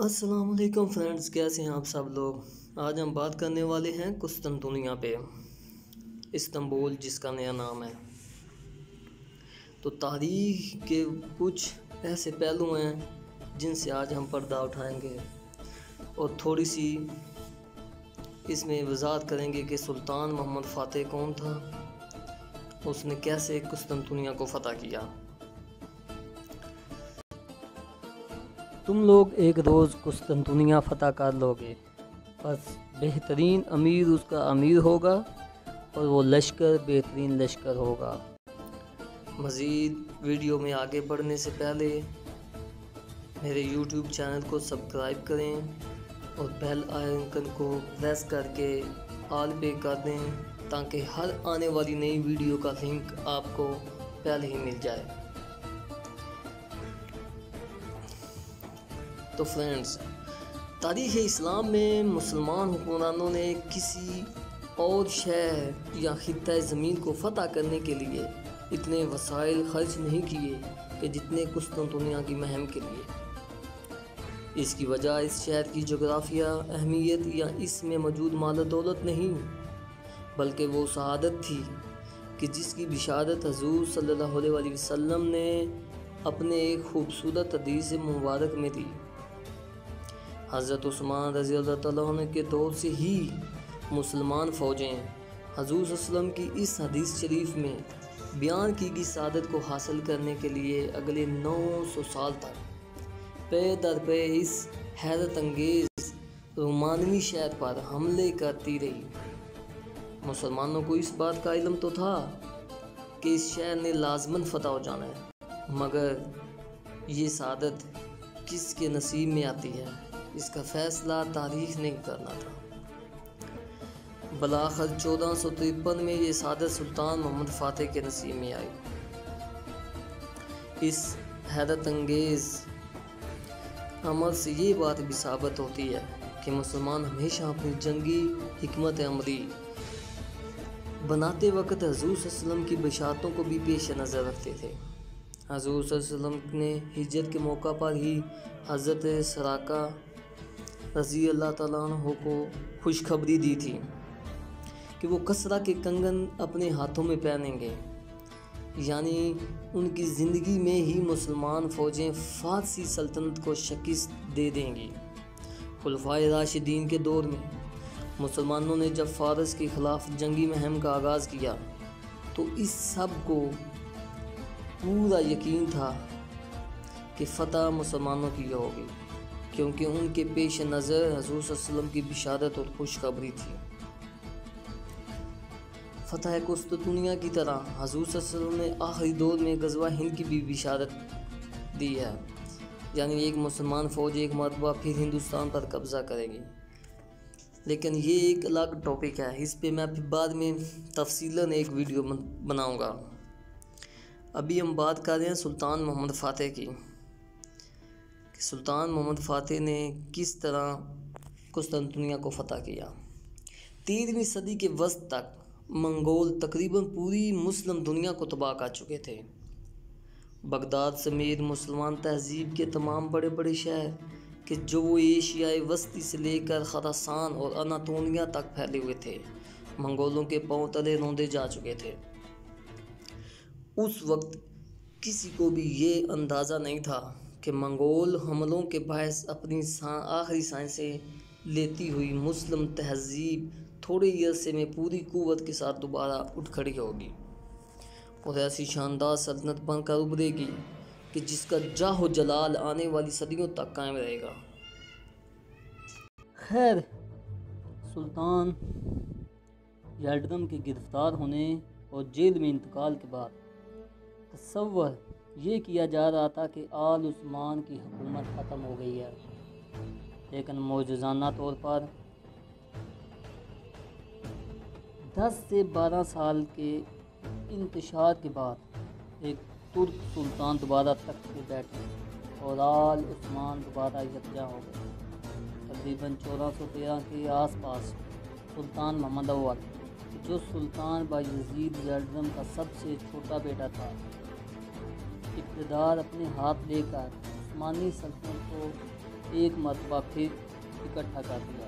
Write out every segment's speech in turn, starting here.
السلام علیکم فرینڈز، کیسے ہیں آپ سب لوگ؟ آج ہم بات کرنے والے ہیں قسطنطنیہ پہ، استنبول جس کا نیا نام ہے۔ تو تاریخ کے کچھ ایسے پہلو ہیں جن سے آج ہم پردہ اٹھائیں گے اور تھوڑی سی اس میں وضاحت کریں گے کہ سلطان محمد فاتح کون تھا، اس نے کیسے قسطنطنیہ کو فتح کیا۔ تم لوگ ایک روز قسطنطنیہ فتح کر لوگے، بس بہترین امیر اس کا امیر ہوگا اور وہ لشکر بہترین لشکر ہوگا۔ مزید ویڈیو میں آگے بڑھنے سے پہلے میرے یوٹیوب چینل کو سبسکرائب کریں اور بیل آئیکن کو پریس کر کے آل پہ کر دیں تاکہ ہر آنے والی نئی ویڈیو کا لنک آپ کو پہلے ہی مل جائے۔ تو فرینڈز، تاریخ اسلام میں مسلمان حکمرانوں نے کسی اور شہر یا خطہ زمین کو فتح کرنے کے لیے اتنے وسائل خرچ نہیں کیے کہ جتنے قسطنطنیہ کی مہم کے لیے۔ اس کی وجہ اس شہر کی جغرافیہ اہمیت یا اس میں موجود مال و دولت نہیں، بلکہ وہ سعادت تھی کہ جس کی بشارت حضور صلی اللہ علیہ وسلم نے اپنے ایک خوبصورت حدیث مبارک میں دی۔ حضرت عثمان رضی اللہ تعالیٰ عنہ کے دور سے ہی مسلمان فوجیں حضور صلی اللہ علیہ وسلم کی اس حدیث شریف میں بیان کی گئی سعادت کو حاصل کرنے کے لیے اگلے 900 سال تک پے در پے اس حیرت انگیز رومانوی شہر پر حملے کرتی رہی۔ مسلمانوں کو اس بات کا علم تو تھا کہ اس شہر نے لازماً فتح ہو جانا ہے، مگر یہ سعادت کس کے نصیب میں آتی ہے اس کا فیصلہ تاریخ نے کرنا تھا۔ بالآخر 1453 میں یہ سعادت سلطان محمد فاتح کے نصیب میں آئی۔ اس حیرت انگیز عمل سے یہ بات بھی ثابت ہوتی ہے کہ مسلمان ہمیشہ اپنی جنگی حکمت عملی بناتے وقت حضور صلی اللہ علیہ وسلم کی بشارتوں کو بھی پیش نظر رکھتے تھے۔ حضور صلی اللہ علیہ وسلم نے ہجرت کے موقع پر ہی حضرت سراقہ رضی اللہ تعالیٰ عنہ کو خوشخبری دی تھی کہ وہ کسریٰ کے کنگن اپنے ہاتھوں میں پہنیں گے، یعنی ان کی زندگی میں ہی مسلمان فوجیں فارسی سلطنت کو شکست دے دیں گی۔ خلفائے راشدین کے دور میں مسلمانوں نے جب فارس کے خلاف جنگی مہم کا آغاز کیا تو اس سب کو پورا یقین تھا کہ فتح مسلمانوں کی ہوگی، کیونکہ ان کے پیش نظر حضور صلی اللہ علیہ وسلم کی بشارت اور خوشخبری تھی۔ فتح قسطنطنیہ کی طرح حضور صلی اللہ علیہ وسلم نے آخری دور میں غزوہ ہند کی بھی بشارت دی ہے، یعنی ایک مسلمان فوج ایک مرتبہ پھر ہندوستان پر قبضہ کرے گی۔ لیکن یہ ایک الگ ٹاپک ہے، اس پہ میں پھر بعد میں تفصیلاً ایک ویڈیو بناؤں گا۔ ابھی ہم بات کر رہے ہیں سلطان محمد فاتح کی، کہ سلطان محمد فاتح نے کس طرح قسطنطنیہ کو فتح کیا۔ 13ویں صدی کے وسط تک منگول تقریباً پوری مسلم دنیا کو تباہ کر چکے تھے۔ بغداد سمیت مسلمان تہذیب کے تمام بڑے بڑے شہر کہ جو وہ ایشیائے وسطی سے لے کر خراسان اور اناطولیہ تک پھیلے ہوئے تھے، منگولوں کے پاؤں تلے روندے جا چکے تھے۔ اس وقت کسی کو بھی یہ اندازہ نہیں تھا کہ منگول حملوں کے باعث اپنی آخری سانسیں لیتی ہوئی مسلم تہذیب تھوڑے ہی عرصے میں پوری قوت کے ساتھ دوبارہ اٹھ کھڑی ہوگی اور ایسی شاندار سلطنت بن کر ابھرے گی کہ جس کا جاہ و جلال آنے والی صدیوں تک قائم رہے گا۔ خیر، سلطان یلڈرم کے گرفتار ہونے اور جیل میں انتقال کے بعد تصور یہ کیا جا رہا تھا کہ آل عثمان کی حکومت ختم ہو گئی ہے، لیکن معجزانہ طور پر 10 سے 12 سال کے انتشار کے بعد ایک ترک سلطان دوبارہ تخت پہ بیٹھے اور آل عثمان دوبارہ یکجا ہو گئے۔ تقریباً 1413 کے آس پاس سلطان محمد اول، جو سلطان بایزید یلڈرم کا سب سے چھوٹا بیٹا تھا، اقتدار اپنے ہاتھ لے کر عثمانی سلطنت کو ایک مرتبہ پھر اکٹھا کر دیا۔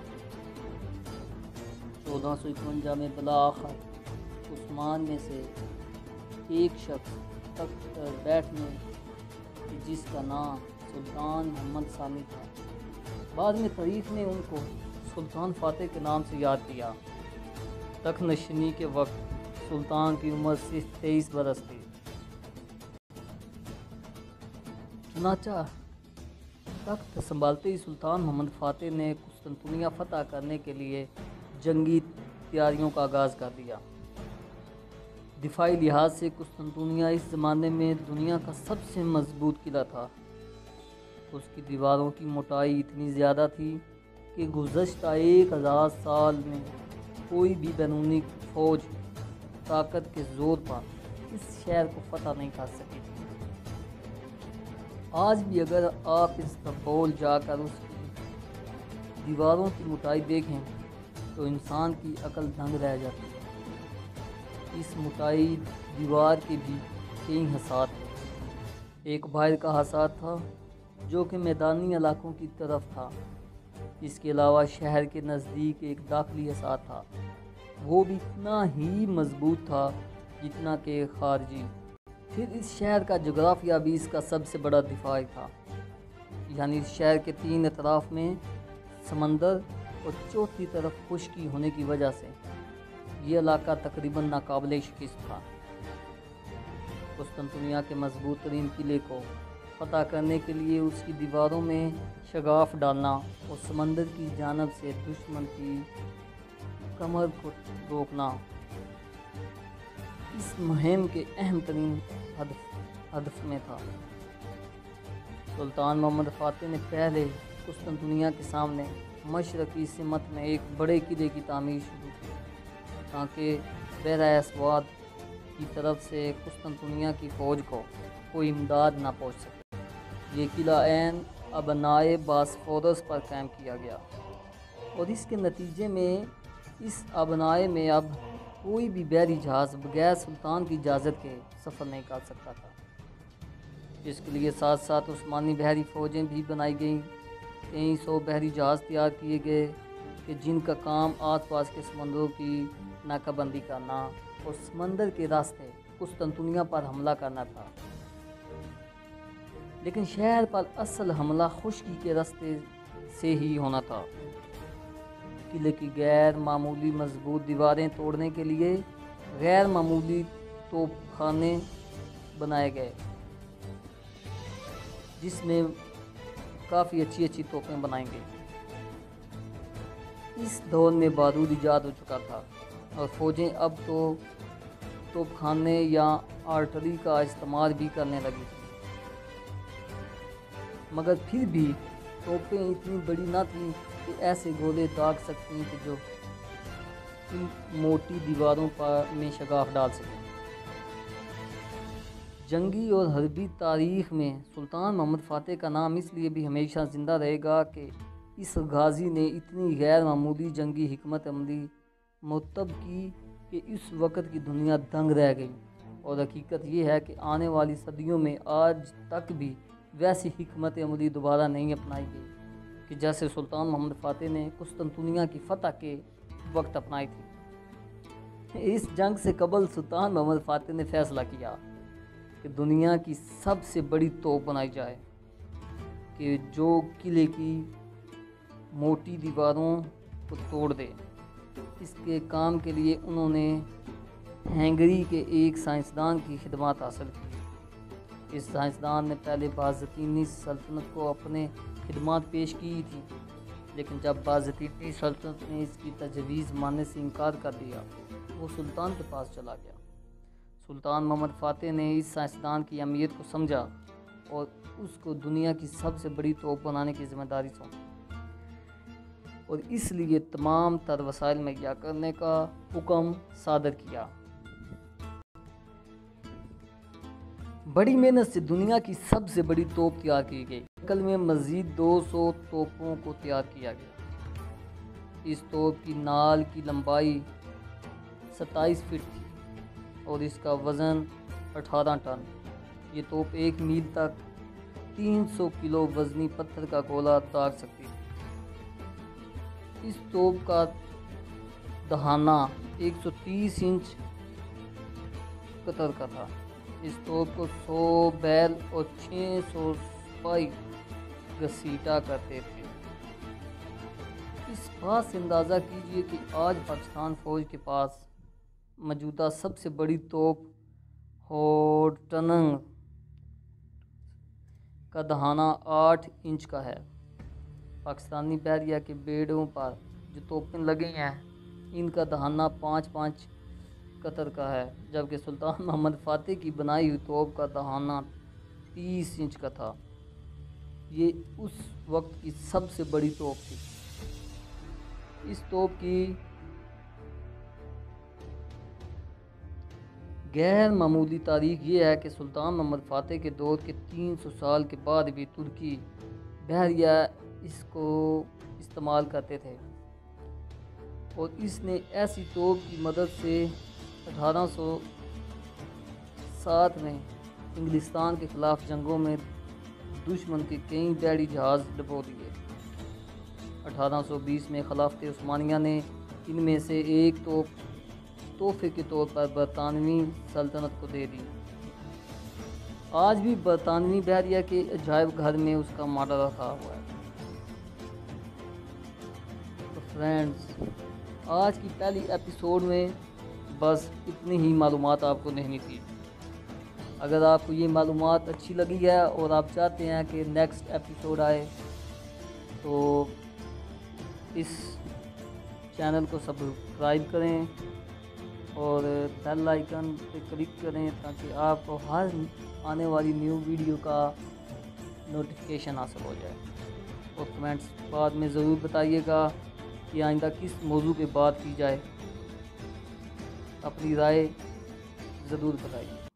1451 میں بالآخر عثمان میں سے ایک شخص تخت پر بیٹھنے جس کا نام سلطان محمد ثانی تھا، بعد میں تاریخ نے ان کو سلطان فاتح کے نام سے یاد کیا۔ تخت نشینی کے وقت سلطان کی عمر صرف 23 برس تھی۔ چنانچہ تخت سنبھالتے ہی سلطان محمد فاتح نے قسطنطنیہ فتح کرنے کے لیے جنگی تیاریوں کا آغاز کر دیا۔ دفاعی لحاظ سے قسطنطنیہ اس زمانے میں دنیا کا سب سے مضبوط قلعہ تھا۔ اس کی دیواروں کی موٹائی اتنی زیادہ تھی کہ گزشتہ 1000 سال میں کوئی بھی بیرونی فوج طاقت کے زور پر اس شہر کو فتح نہیں کر سکی تھی۔ آج بھی اگر آپ استنبول جا کر اس کی دیواروں کی موٹائی دیکھیں تو انسان کی عقل دنگ رہ جاتی ہے۔ اس موٹائی دیوار کے بھی کئی حصات ہیں۔ ایک باہر کا حصار تھا جو کہ میدانی علاقوں کی طرف تھا۔ اس کے علاوہ شہر کے نزدیک ایک داخلی حصار تھا، وہ بھی اتنا ہی مضبوط تھا جتنا کہ خارجی۔ پھر اس شہر کا جغرافیہ بھی اس کا سب سے بڑا دفاع تھا، یعنی اس شہر کے 3 اطراف میں سمندر اور چوتھی طرف خشکی ہونے کی وجہ سے یہ علاقہ تقریباً ناقابل شکست تھا۔ قسطنطنیہ کے مضبوط ترین قلعے کو فتح کرنے کے لیے اس کی دیواروں میں شگاف ڈالنا اور سمندر کی جانب سے دشمن کی کمر کو روکنا اس مہم کے اہم ترین ہدف میں تھا۔ سلطان محمد فاتح نے پہلے قسطنطنیہ کے سامنے مشرقی سمت میں ایک بڑے قلعے کی تعمیر شروع کی تاکہ بحیرہ اسود کی طرف سے قسطنطنیہ کی فوج کو کوئی امداد نہ پہنچ سکے۔ یہ قلعہ عین ابنائے باسفورس پر قائم کیا گیا اور اس کے نتیجے میں اس ابنائے میں اب کوئی بھی بحری جہاز بغیر سلطان کی اجازت کے سفر نہیں کر سکتا تھا۔ اس کے لیے ساتھ ساتھ عثمانی بحری فوجیں بھی بنائی گئیں۔ کئی 100 بحری جہاز تیار کیے گئے کہ جن کا کام آس پاس کے سمندروں کی ناکہ بندی کرنا اور سمندر کے راستے قسطنطنیہ پر حملہ کرنا تھا۔ لیکن شہر پر اصل حملہ خشکی کے راستے سے ہی ہونا تھا۔ قلعے کی غیر معمولی مضبوط دیواریں توڑنے کے لیے غیر معمولی توپ خانے بنائے گئے، جس میں کافی اچھی توپیں بنائی گئی۔ اس دور میں بارود ایجاد ہو چکا تھا اور فوجیں اب تو توپ خانے یا آرٹلری کا استعمال بھی کرنے لگی تھیں، مگر پھر بھی توپیں اتنی بڑی نہ تھیں کہ ایسے گولے داغ سکتی کہ جو ان موٹی دیواروں پر میں شگاف ڈال سکیں۔ جنگی اور حربی تاریخ میں سلطان محمد فاتح کا نام اس لیے بھی ہمیشہ زندہ رہے گا کہ اس غازی نے اتنی غیر معمولی جنگی حکمت عملی مرتب کی کہ اس وقت کی دنیا دنگ رہ گئی۔ اور حقیقت یہ ہے کہ آنے والی صدیوں میں آج تک بھی ویسی حکمت عملی دوبارہ نہیں اپنائی گئی کہ جیسے سلطان محمد فاتح نے قسطنطنیہ کی فتح کے وقت اپنائی تھی۔ اس جنگ سے قبل سلطان محمد فاتح نے فیصلہ کیا کہ دنیا کی سب سے بڑی توپ بنائی جائے کہ جو قلعے کی موٹی دیواروں کو توڑ دے۔ اس کے کام کے لیے انہوں نے ہنگری کے ایک سائنسدان کی خدمات حاصل کی۔ اس سائنسدان نے پہلے بازنطینی سلطنت کو اپنے خدمات پیش کی تھی، لیکن جب بازنطینی سلطنت نے اس کی تجویز ماننے سے انکار کر دیا، وہ سلطان کے پاس چلا گیا۔ سلطان محمد فاتح نے اس سائنسدان کی اہمیت کو سمجھا اور اس کو دنیا کی سب سے بڑی توپ بنانے کی ذمہ داری سونپی اور اس لیے تمام تر وسائل مہیا کرنے کا حکم صادر کیا۔ بڑی محنت سے دنیا کی سب سے بڑی توپ تیار کی گئی۔ نقل میں مزید 200 توپوں کو تیار کیا گیا۔ اس توپ کی نال کی لمبائی 27 فٹ تھی اور اس کا وزن 18 ٹن۔ یہ توپ 1 میل تک 300 کلو وزنی پتھر کا گولہ داغ سکتی تھی۔ اس توپ کا دہانہ 130 انچ قطر کا تھا۔ اس توپ کو 100 بیل اور 600 سپاہی گھسیٹا کرتے تھے۔ اس بات سے اندازہ کیجئے کہ آج پاکستان فوج کے پاس موجودہ سب سے بڑی توپ ہورٹنگ کا دہانہ 8 انچ کا ہے۔ پاکستانی بحریہ کے بیڑوں پر جو توپیں لگی ہیں ان کا دہانہ 5 قطر کا ہے، جبکہ سلطان محمد فاتح کی بنائی ہوئی توپ کا دہانہ 30 انچ کا تھا۔ یہ اس وقت کی سب سے بڑی توپ تھی۔ اس توپ کی غیر معمولی تاریخ یہ ہے کہ سلطان محمد فاتح کے دور کے 300 سال کے بعد بھی ترکی بحریہ اس کو استعمال کرتے تھے، اور اس نے ایسی توپ کی مدد سے 1807 میں انگلستان کے خلاف جنگوں میں دشمن کے کئی بحری جہاز ڈبو دیے۔ 1820 میں خلافت عثمانیہ نے ان میں سے ایک توپ تحفے کے طور پر برطانوی سلطنت کو دے دی۔ آج بھی برطانوی بحریہ کے عجائب گھر میں اس کا ماڈل رکھا ہوا ہے۔ تو فرینڈز، آج کی پہلی ایپیسوڈ میں بس اتنی ہی معلومات آپ کو دینی تھی۔ اگر آپ کو یہ معلومات اچھی لگی ہے اور آپ چاہتے ہیں کہ نیکسٹ ایپیسوڈ آئے تو اس چینل کو سبسکرائب کریں اور بیل آئیکن پہ کلک کریں تاکہ آپ کو ہر آنے والی نیو ویڈیو کا نوٹیفیکیشن حاصل ہو جائے۔ اور کمنٹس بعد میں ضرور بتائیے گا کہ آئندہ کس موضوع پہ بات کی جائے۔ اپنی رائے ضرور بتائیے۔